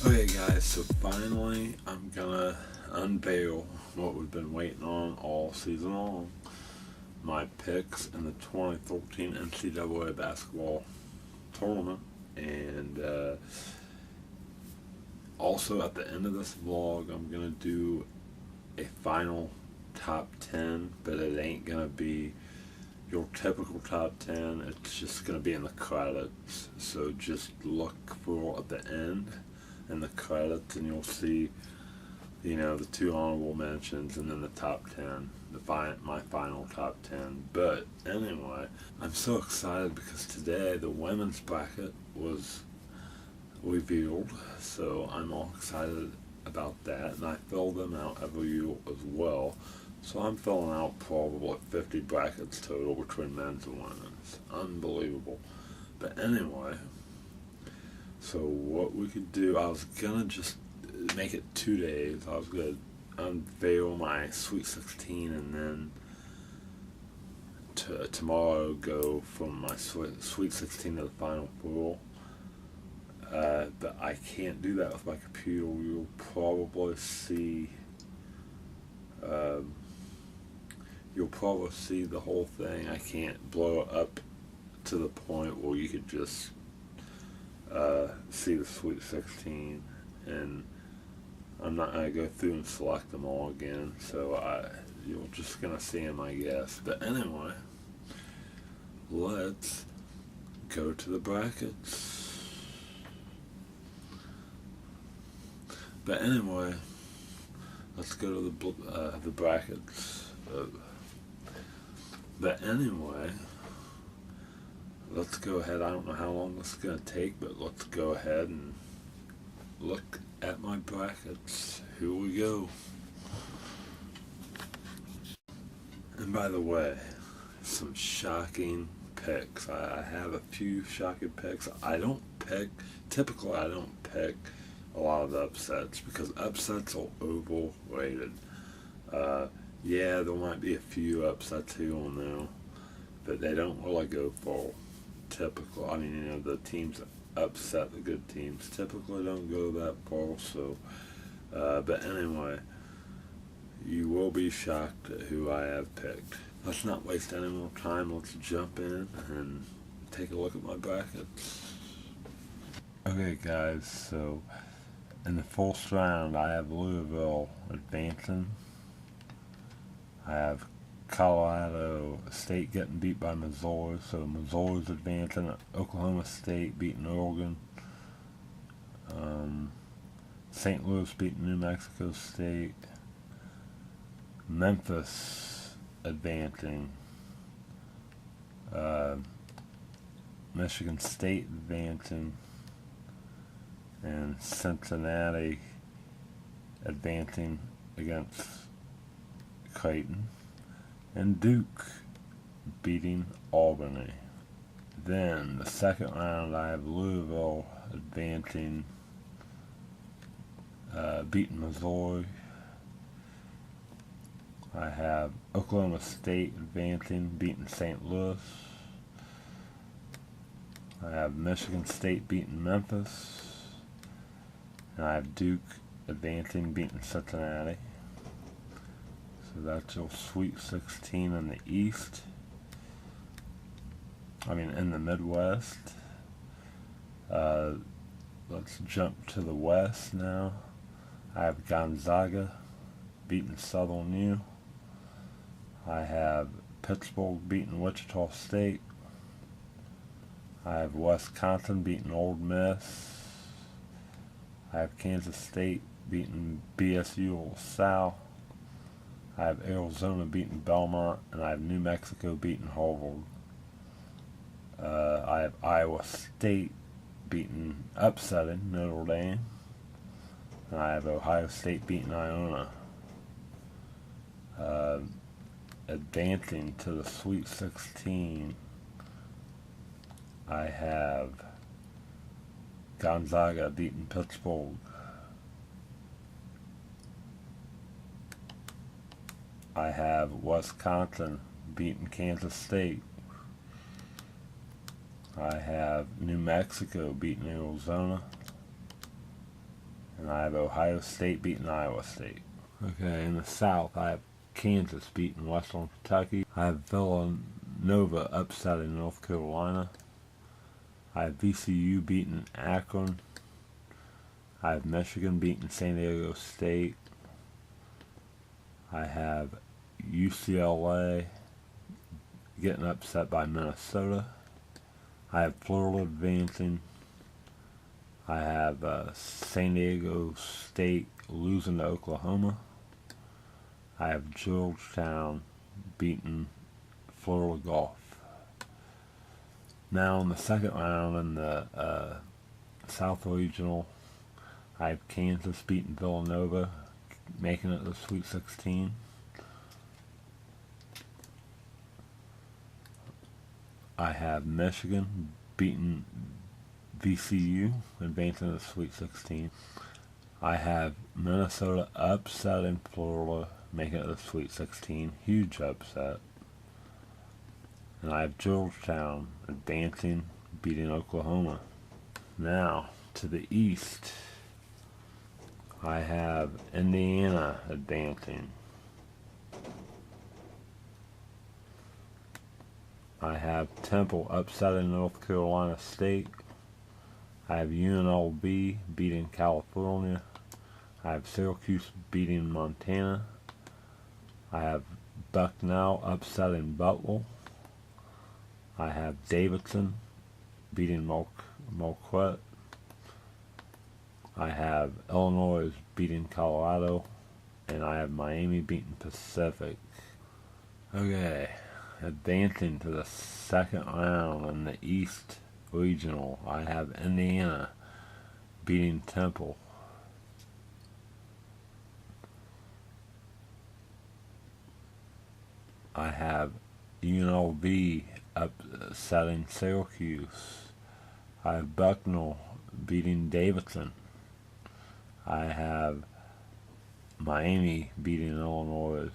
Okay guys, so finally I'm gonna unveil what we've been waiting on all season long. My picks in the 2013 NCAA basketball tournament. And also at the end of this vlog I'm gonna do a final top 10, but it ain't gonna be your typical top 10. It's just gonna be in the credits, so just look for at the end in the credits and you'll see, you know, the two honorable mentions and then the top 10, my final top 10. But anyway, I'm so excited because today the women's bracket was revealed, so I'm all excited about that, and I fill them out every year as well. So I'm filling out probably 50 brackets total between men's and women's. Unbelievable. But anyway, so what we could do, I was gonna just make it 2 days. I was gonna unveil my Sweet 16 and then tomorrow go from my Sweet 16 to the Final Four. But I can't do that with my computer. You'll probably see the whole thing. I can't blow it up to the point where you could just see the Sweet 16, and I'm not going to go through and select them all again, so you're just going to see them, I guess. But anyway, let's go to the brackets. But anyway, let's go to the brackets. But anyway, let's go ahead. I don't know how long this is going to take, but let's go ahead and look at my brackets. Here we go. And by the way, some shocking picks. I have a few shocking picks. Typically I don't pick a lot of the upsets because upsets are overrated. Yeah, there might be a few upsets here and there, but they don't really go for typical. I mean, you know, the teams that upset the good teams typically don't go that far. So, but anyway, you will be shocked at who I have picked. Let's not waste any more time. Let's jump in and take a look at my brackets. Okay, guys, so in the first round, I have Louisville advancing. I have Colorado State getting beat by Missouri, so Missouri's advancing. Oklahoma State beating Oregon. St. Louis beating New Mexico State. Memphis advancing. Michigan State advancing. And Cincinnati advancing against Creighton, and Duke beating Albany. Then the second round, I have Louisville advancing, beating Missouri. I have Oklahoma State advancing, beating St. Louis. I have Michigan State beating Memphis. And I have Duke advancing, beating Cincinnati. So that's your Sweet 16 in the East. In the Midwest. Let's jump to the West now. I have Gonzaga beating Southern U. I have Pittsburgh beating Wichita State. I have Wisconsin beating Ole Miss. I have Kansas State beating BSU LaSalle. I have Arizona beating Belmont, and I have New Mexico beating Harvard. I have Iowa State upsetting Notre Dame, and I have Ohio State beating Iona. Advancing to the Sweet 16, I have Gonzaga beating Pittsburgh. I have Wisconsin beating Kansas State. I have New Mexico beating Arizona. And I have Ohio State beating Iowa State. Okay, in the South, I have Kansas beating Western Kentucky. I have Villanova upsetting North Carolina. I have VCU beating Akron. I have Michigan beating San Diego State. I have UCLA getting upset by Minnesota. I have Florida advancing. I have San Diego State losing to Oklahoma. I have Georgetown beating Florida Gulf. Now in the second round in the South Regional, I have Kansas beating Villanova, making it the Sweet 16. I have Michigan beating VCU, advancing to the Sweet 16. I have Minnesota upsetting Florida, making it the Sweet 16. Huge upset. And I have Georgetown advancing, beating Oklahoma. Now, to the East, I have Indiana advancing. I have Temple upsetting North Carolina State. I have UNLV beating California. I have Syracuse beating Montana. I have Bucknell upsetting Butler. I have Davidson beating Marquette. I have Illinois beating Colorado. And I have Miami beating Pacific. Okay, advancing to the second round in the East Regional, I have Indiana beating Temple. I have UNLV upsetting Syracuse. I have Bucknell beating Davidson. I have Miami beating Illinois.